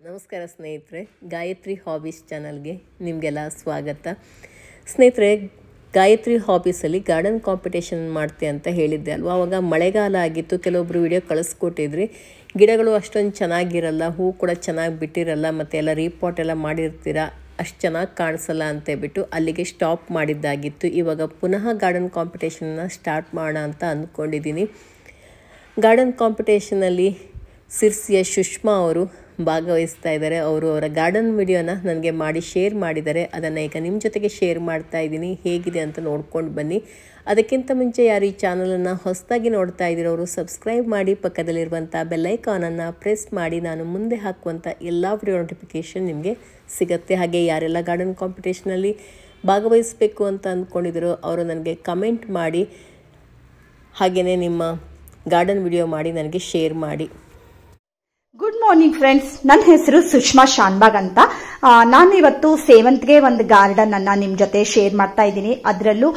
ನಮಸ್ಕಾರ ಸ್ನೇಹಿತರೆ, ಗಾಯತ್ರಿ ಹಾಬೀಸ್ ಚಾನಲ್ಗೆ ನಿಮಗೆಲ್ಲ ಸ್ವಾಗತ. ಸ್ನೇಹಿತರೆ, ಗಾಯತ್ರಿ ಹಾಬೀಸಲ್ಲಿ ಗಾರ್ಡನ್ ಕಾಂಪಿಟೇಷನ್ ಮಾಡ್ತೆ ಅಂತ ಹೇಳಿದ್ದೆ ಅಲ್ವಾ. ಆವಾಗ ಮಳೆಗಾಲ ಆಗಿತ್ತು, ಕೆಲವೊಬ್ಬರು ವಿಡಿಯೋ ಕಳಿಸ್ಕೊಟ್ಟಿದ್ರಿ. ಗಿಡಗಳು ಅಷ್ಟೊಂದು ಚೆನ್ನಾಗಿರಲ್ಲ, ಹೂ ಕೂಡ ಚೆನ್ನಾಗಿ ಬಿಟ್ಟಿರಲ್ಲ, ಮತ್ತು ಎಲ್ಲ ರೀಪಾಟ್ ಎಲ್ಲ ಮಾಡಿರ್ತೀರ, ಅಷ್ಟು ಚೆನ್ನಾಗಿ ಕಾಣಿಸಲ್ಲ ಅಂತೇಳ್ಬಿಟ್ಟು ಅಲ್ಲಿಗೆ ಸ್ಟಾಪ್ ಮಾಡಿದ್ದಾಗಿತ್ತು. ಇವಾಗ ಪುನಃ ಗಾರ್ಡನ್ ಕಾಂಪಿಟೇಷನ್ನ ಸ್ಟಾರ್ಟ್ ಮಾಡೋಣ ಅಂತ ಅಂದ್ಕೊಂಡಿದ್ದೀನಿ. ಗಾರ್ಡನ್ ಕಾಂಪಿಟೇಷನಲ್ಲಿ ಸಿರ್ಸಿಯ ಸುಷ್ಮಾ ಅವರು ಭಾಗವಹಿಸ್ತಾ ಇದ್ದಾರೆ. ಅವರು ಅವರ ಗಾರ್ಡನ್ ವಿಡಿಯೋನ ನನಗೆ ಮಾಡಿ ಶೇರ್ ಮಾಡಿದ್ದಾರೆ. ಅದನ್ನು ಈಗ ನಿಮ್ಮ ಜೊತೆಗೆ ಶೇರ್ ಮಾಡ್ತಾ ಇದ್ದೀನಿ. ಹೇಗಿದೆ ಅಂತ ನೋಡ್ಕೊಂಡು ಬನ್ನಿ. ಅದಕ್ಕಿಂತ ಮುಂಚೆ ಯಾರು ಈ ಚಾನಲನ್ನು ಹೊಸದಾಗಿ ನೋಡ್ತಾ ಇದ್ದೀರೋರು ಸಬ್ಸ್ಕ್ರೈಬ್ ಮಾಡಿ, ಪಕ್ಕದಲ್ಲಿರುವಂಥ ಬೆಲ್ಲೈಕಾನನ್ನು ಪ್ರೆಸ್ ಮಾಡಿ. ನಾನು ಮುಂದೆ ಹಾಕುವಂಥ ಎಲ್ಲ ವಿಡಿಯೋ ನೋಟಿಫಿಕೇಷನ್ ನಿಮಗೆ ಸಿಗುತ್ತೆ. ಹಾಗೆ ಯಾರೆಲ್ಲ ಗಾರ್ಡನ್ ಕಾಂಪಿಟೇಷನಲ್ಲಿ ಭಾಗವಹಿಸಬೇಕು ಅಂತ ಅಂದ್ಕೊಂಡಿದ್ದೀರೋ ಅವರು ನನಗೆ ಕಮೆಂಟ್ ಮಾಡಿ, ಹಾಗೆಯೇ ನಿಮ್ಮ ಗಾರ್ಡನ್ ವಿಡಿಯೋ ಮಾಡಿ ನನಗೆ ಶೇರ್ ಮಾಡಿ. ಗುಡ್ ಮಾರ್ನಿಂಗ್ ಫ್ರೆಂಡ್ಸ್, ನನ್ನ ಹೆಸರು ಸುಷ್ಮಾ ಶಾನ್ಬಾಗ್ ಅಂತ. ನಾನು ಇವತ್ತು ಸೇವಂತಿಗೆ ಒಂದು ಗಾರ್ಡನ್ ಅನ್ನ ನಿಮ್ ಜೊತೆ ಶೇರ್ ಮಾಡ್ತಾ ಇದ್ದೀನಿ. ಅದರಲ್ಲೂ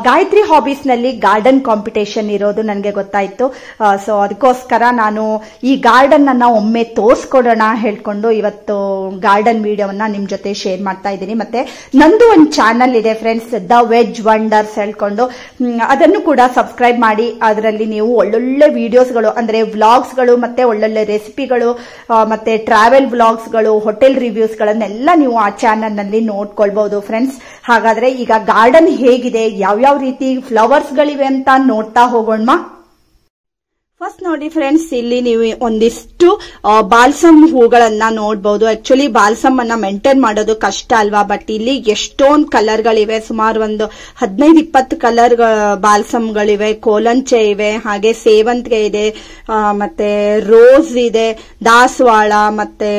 ಗಾಯತ್ರಿ ಹಾಬೀಸ್ ನಲ್ಲಿ ಗಾರ್ಡನ್ ಕಾಂಪಿಟೇಷನ್ ಇರೋದು ನನಗೆ ಗೊತ್ತಾಯ್ತು. ಸೊ ಅದಕ್ಕೋಸ್ಕರ ನಾನು ಈ ಗಾರ್ಡನ್ ಅನ್ನ ಒಮ್ಮೆ ತೋರಿಸ್ಕೊಡೋಣ ಹೇಳ್ಕೊಂಡು ಇವತ್ತು ಗಾರ್ಡನ್ ವಿಡಿಯೋವನ್ನ ನಿಮ್ ಜೊತೆ ಶೇರ್ ಮಾಡ್ತಾ ಇದ್ದೀನಿ. ಮತ್ತೆ ನಂದು ಒಂದು ಚಾನಲ್ ಇದೆ ಫ್ರೆಂಡ್ಸ್, ದ ವೆಜ್ ವಂಡರ್ಸ್ ಹೇಳ್ಕೊಂಡು, ಅದನ್ನು ಕೂಡ ಸಬ್ಸ್ಕ್ರೈಬ್ ಮಾಡಿ. ಅದರಲ್ಲಿ ನೀವು ಒಳ್ಳೊಳ್ಳೆ ವಿಡಿಯೋಸ್ಗಳು ಅಂದ್ರೆ ವ್ಲಾಗ್ಸ್ಗಳು ಮತ್ತೆ ಒಳ್ಳೊಳ್ಳೆ ರೆಸಿಪಿಗಳು ಮತ್ತೆ ಟ್ರಾವೆಲ್ ವ್ಲಾಗ್ಸ್ಗಳು, ಹೋಟೆಲ್ ರಿವ್ಯೂಸ್ ಗಳನ್ನೆಲ್ಲ ನೀವು ಆ ಚಾನಲ್ ನಲ್ಲಿ ನೋಡ್ಕೊಳ್ಬಹುದು ಫ್ರೆಂಡ್ಸ್. ಹಾಗಾದ್ರೆ ಈಗ ಗಾರ್ಡನ್ ಹೇಗಿದೆ, ಯಾವ್ಯಾವ ರೀತಿ ಫ್ಲವರ್ಸ್ ಗಳಿವೆ ಅಂತ ನೋಡ್ತಾ ಹೋಗೋಣ. ಫಸ್ಟ್ ನೋಡಿ ಫ್ರೆಂಡ್ಸ್, ಇಲ್ಲಿ ನೀವು ಒಂದಿಷ್ಟು ಬಾಲ್ಸಮ್ ಹೂಗಳನ್ನ ನೋಡಬಹುದು. ಆಕ್ಚುಲಿ ಬಾಲ್ಸಮ್ ಅನ್ನ ಮೇಂಟೈನ್ ಮಾಡೋದು ಕಷ್ಟ ಅಲ್ವಾ, ಬಟ್ ಇಲ್ಲಿ ಎಷ್ಟೊಂದು ಕಲರ್ಗಳಿವೆ. ಸುಮಾರು ಒಂದು 15-20 ಕಲರ್ ಬಾಲ್ಸಮ್ಗಳಿವೆ. ಕೋಲಂಚೆ ಇವೆ, ಹಾಗೆ ಸೇವಂತಿಗೆ ಇದೆ, ಮತ್ತೆ ರೋಸ್ ಇದೆ, ದಾಸವಾಳ, ಮತ್ತೆ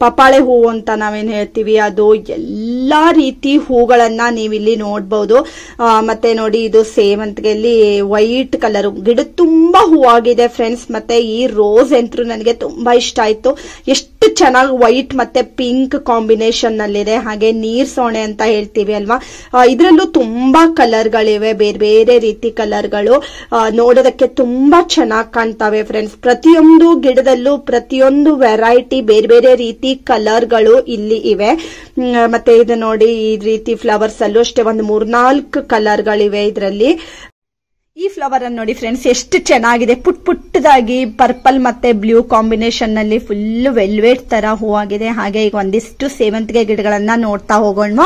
ಪಪಾಳೆ ಹೂವು ಅಂತ ನಾವೇನ್ ಹೇಳ್ತೀವಿ, ಅದು ಎಲ್ಲಾ ರೀತಿ ಹೂಗಳನ್ನ ನೀವಿಲ್ಲಿ ನೋಡಬಹುದು. ಮತ್ತೆ ನೋಡಿ, ಇದು ಸೇವಂತಿಗೆಯಲ್ಲಿ ವೈಟ್ ಕಲರ್, ಗಿಡ ತುಂಬಾ ಹೂವಾಗಿದೆ ಫ್ರೆಂಡ್ಸ್. ಮತ್ತೆ ಈ ರೋಸ್ ಅಂತೂ ನನಗೆ ತುಂಬಾ ಇಷ್ಟ ಆಯ್ತು. ಎಷ್ಟು ಚೆನ್ನಾಗಿ ವೈಟ್ ಮತ್ತೆ ಪಿಂಕ್ ಕಾಂಬಿನೇಷನ್ ನಲ್ಲಿದೆ. ಹಾಗೆ ನೀರ್ ಸೋಣೆ ಅಂತ ಹೇಳ್ತೀವಿ ಅಲ್ವಾ, ಇದರಲ್ಲೂ ತುಂಬಾ ಕಲರ್ಗಳಿವೆ, ಬೇರೆ ಬೇರೆ ರೀತಿ ಕಲರ್ಗಳು. ನೋಡೋದಕ್ಕೆ ತುಂಬಾ ಚೆನ್ನಾಗಿ ಕಾಣ್ತವೆ ಫ್ರೆಂಡ್ಸ್. ಪ್ರತಿಯೊಂದು ಗಿಡದಲ್ಲೂ ಪ್ರತಿಯೊಂದು ವೆರೈಟಿ ಬೇರೆ ಬೇರೆ ರೀತಿ ಕಲರ್ಗಳು ಇಲ್ಲಿ ಇವೆ. ಮತ್ತೆ ಇದು ನೋಡಿ, ಈ ರೀತಿ ಫ್ಲವರ್ಸ್ ಅಲ್ಲೂ ಅಷ್ಟೇ ಒಂದು 3-4 ಕಲರ್ಗಳಿವೆ ಇದರಲ್ಲಿ. ಈ ಫ್ಲವರ್ ಅನ್ನು ನೋಡಿ ಫ್ರೆಂಡ್ಸ್, ಎಷ್ಟು ಚೆನ್ನಾಗಿದೆ. ಪುಟ್ಟದಾಗಿ ಪರ್ಪಲ್ ಮತ್ತೆ ಬ್ಲೂ ಕಾಂಬಿನೇಷನ್ ನಲ್ಲಿ ಫುಲ್ ವೆಲ್ವೆಟ್ ತರ ಹೂವಾಗಿದೆ. ಹಾಗೆ ಈಗ ಒಂದಿಷ್ಟು ಸೇವಂತಿಗೆ ಗಿಡಗಳನ್ನ ನೋಡ್ತಾ ಹೋಗೋಣ.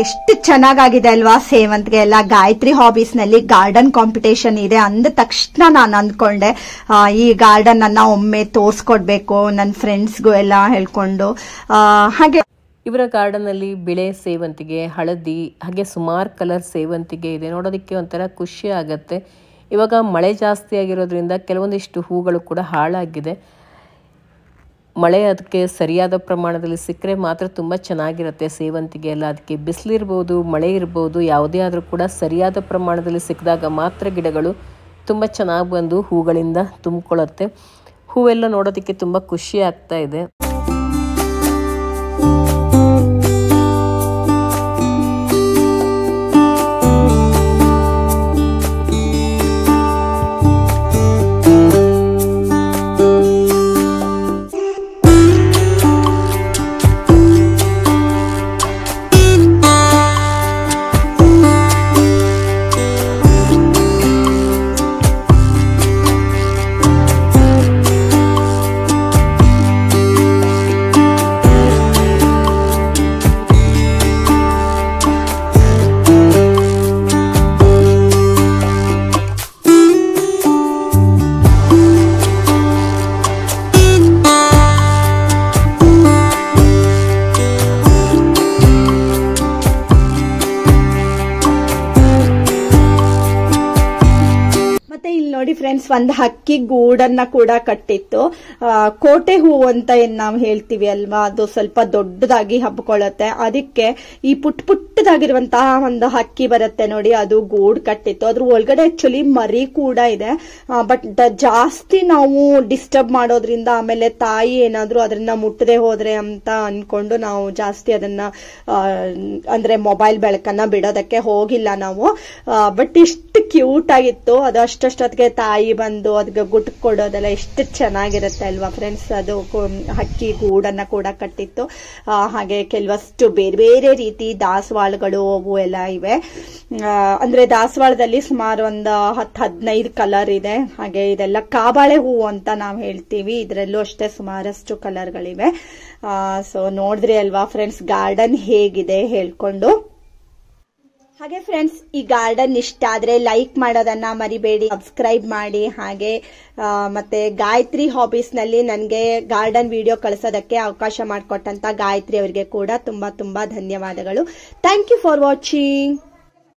ಎಷ್ಟು ಚೆನ್ನಾಗಿದೆ ಅಲ್ವಾ ಸೇವಂತಿಗೆ ಎಲ್ಲ. ಗಾಯತ್ರಿ ಹಾಬೀಸ್ ನಲ್ಲಿ ಗಾರ್ಡನ್ ಕಾಂಪಿಟೇಷನ್ ಇದೆ ಅಂದ ತಕ್ಷಣ ನಾನು ಅಂದ್ಕೊಂಡೆ ಈ ಗಾರ್ಡನ್ ಅನ್ನ ಒಮ್ಮೆ ತೋರ್ಸ್ಕೊಡ್ಬೇಕು ನನ್ನ ಫ್ರೆಂಡ್ಸ್ಗೂ ಎಲ್ಲ ಹೇಳ್ಕೊಂಡು. ಹಾಗೆ ಇವರ ಗಾರ್ಡನ್ ಅಲ್ಲಿ ಬಿಳೆ ಸೇವಂತಿಗೆ, ಹಳದಿ, ಹಾಗೆ ಸುಮಾರು ಕಲರ್ ಸೇವಂತಿಗೆ ಇದೆ. ನೋಡೋದಕ್ಕೆ ಒಂಥರ ಖುಷಿ ಆಗತ್ತೆ. ಇವಾಗ ಮಳೆ ಜಾಸ್ತಿ ಆಗಿರೋದ್ರಿಂದ ಕೆಲವೊಂದಿಷ್ಟು ಹೂಗಳು ಕೂಡ ಹಾಳಾಗಿದೆ. ಮಳೆ ಅದಕ್ಕೆ ಸರಿಯಾದ ಪ್ರಮಾಣದಲ್ಲಿ ಸಿಕ್ಕರೆ ಮಾತ್ರ ತುಂಬ ಚೆನ್ನಾಗಿರುತ್ತೆ ಸೇವಂತಿಗೆ ಎಲ್ಲ. ಅದಕ್ಕೆ ಬಿಸಿಲಿರ್ಬೋದು, ಮಳೆ ಇರ್ಬೋದು, ಯಾವುದೇ ಆದರೂ ಕೂಡ ಸರಿಯಾದ ಪ್ರಮಾಣದಲ್ಲಿ ಸಿಕ್ಕಿದಾಗ ಮಾತ್ರ ಗಿಡಗಳು ತುಂಬ ಚೆನ್ನಾಗಿ ಬಂದು ಹೂಗಳಿಂದ ತುಂಬಿಕೊಳ್ಳುತ್ತೆ. ಹೂವೆಲ್ಲ ನೋಡೋದಕ್ಕೆ ತುಂಬ ಖುಷಿ ಆಗ್ತಾ ಇದೆ. ನೋಡಿ ಫ್ರೆಂಡ್ಸ್, ಒಂದು ಹಕ್ಕಿ ಗೂಡನ್ನ ಕೂಡ ಕಟ್ಟಿತ್ತು. ಕೋಟೆ ಹೂ ಅಂತ ಏನ್ ನಾವು ಹೇಳ್ತೀವಿ ಅಲ್ವಾ, ಅದು ಸ್ವಲ್ಪ ದೊಡ್ಡದಾಗಿ ಹಬ್ಕೊಳ್ಳುತ್ತೆ. ಅದಕ್ಕೆ ಈ ಪುಟ್ಟದಾಗಿರುವಂತಹ ಒಂದು ಹಕ್ಕಿ ಬರುತ್ತೆ ನೋಡಿ, ಅದು ಗೂಡ್ ಕಟ್ಟಿತ್ತು. ಅದ್ರ ಒಳಗಡೆ ಆಕ್ಚುಲಿ ಮರಿ ಕೂಡ ಇದೆ. ಬಟ್ ಜಾಸ್ತಿ ನಾವು ಡಿಸ್ಟರ್ಬ್ ಮಾಡೋದ್ರಿಂದ ಆಮೇಲೆ ತಾಯಿ ಏನಾದ್ರು ಅದನ್ನ ಮುಟ್ಟದೆ ಹೋದ್ರೆ ಅಂತ ಅನ್ಕೊಂಡು ನಾವು ಜಾಸ್ತಿ ಅದನ್ನ ಅಂದ್ರೆ ಮೊಬೈಲ್ ಬೆಳಕನ್ನ ಬಿಡೋದಕ್ಕೆ ಹೋಗಿಲ್ಲ ನಾವು. ಬಟ್ ಇಷ್ಟು ಕ್ಯೂಟ್ ಆಗಿತ್ತು ಅದು. ಅಷ್ಟೊತ್ತಿಗೆ ತಾಯಿ ಬಂದು ಅದಕ್ಕೆ ಗುಟ್ ಕೊಡೋದೆಲ್ಲ ಎಷ್ಟು ಚೆನ್ನಾಗಿರುತ್ತೆ ಅಲ್ವಾ ಫ್ರೆಂಡ್ಸ್. ಅದು ಹಕ್ಕಿ ಗೂಡನ್ನ ಕೂಡ ಕಟ್ಟಿತ್ತು. ಹಾಗೆ ಕೆಲವಷ್ಟು ಬೇರೆ ಬೇರೆ ರೀತಿ ದಾಸವಾಳಗಳು ಅವು ಎಲ್ಲ ಇವೆ. ಅಂದ್ರೆ ದಾಸವಾಳದಲ್ಲಿ ಸುಮಾರು ಒಂದು 10-15 ಕಲರ್ ಇದೆ. ಹಾಗೆ ಇದೆಲ್ಲ ಕಾಬಾಳೆ ಹೂವು ಅಂತ ನಾವು ಹೇಳ್ತೀವಿ. ಇದರಲ್ಲೂ ಅಷ್ಟೇ ಸುಮಾರಷ್ಟು ಕಲರ್ಗಳಿವೆ. ಸೊ ನೋಡಿದ್ರಿ ಅಲ್ವಾ ಫ್ರೆಂಡ್ಸ್ ಗಾರ್ಡನ್ ಹೇಗಿದೆ ಹೇಳ್ಕೊಂಡು. ಹಾಗೆ ಫ್ರೆಂಡ್ಸ್, ಈ ಗಾರ್ಡನ್ ಇಷ್ಟ ಆದ್ರೆ ಲೈಕ್ ಮಾಡೋದನ್ನ ಮರಿಬೇಡಿ, ಸಬ್ಸ್ಕ್ರೈಬ್ ಮಾಡಿ. ಹಾಗೆ ಮತ್ತೆ ಗಾಯತ್ರಿ ಹಾಬೀಸ್ ನಲ್ಲಿ ನನಗೆ ಗಾರ್ಡನ್ ವಿಡಿಯೋ ಕಳಿಸೋದಕ್ಕೆ ಅವಕಾಶ ಮಾಡಿಕೊಟ್ಟಂತ ಗಾಯತ್ರಿ ಅವರಿಗೆ ಕೂಡ ತುಂಬಾ ಧನ್ಯವಾದಗಳು. Thank you for watching.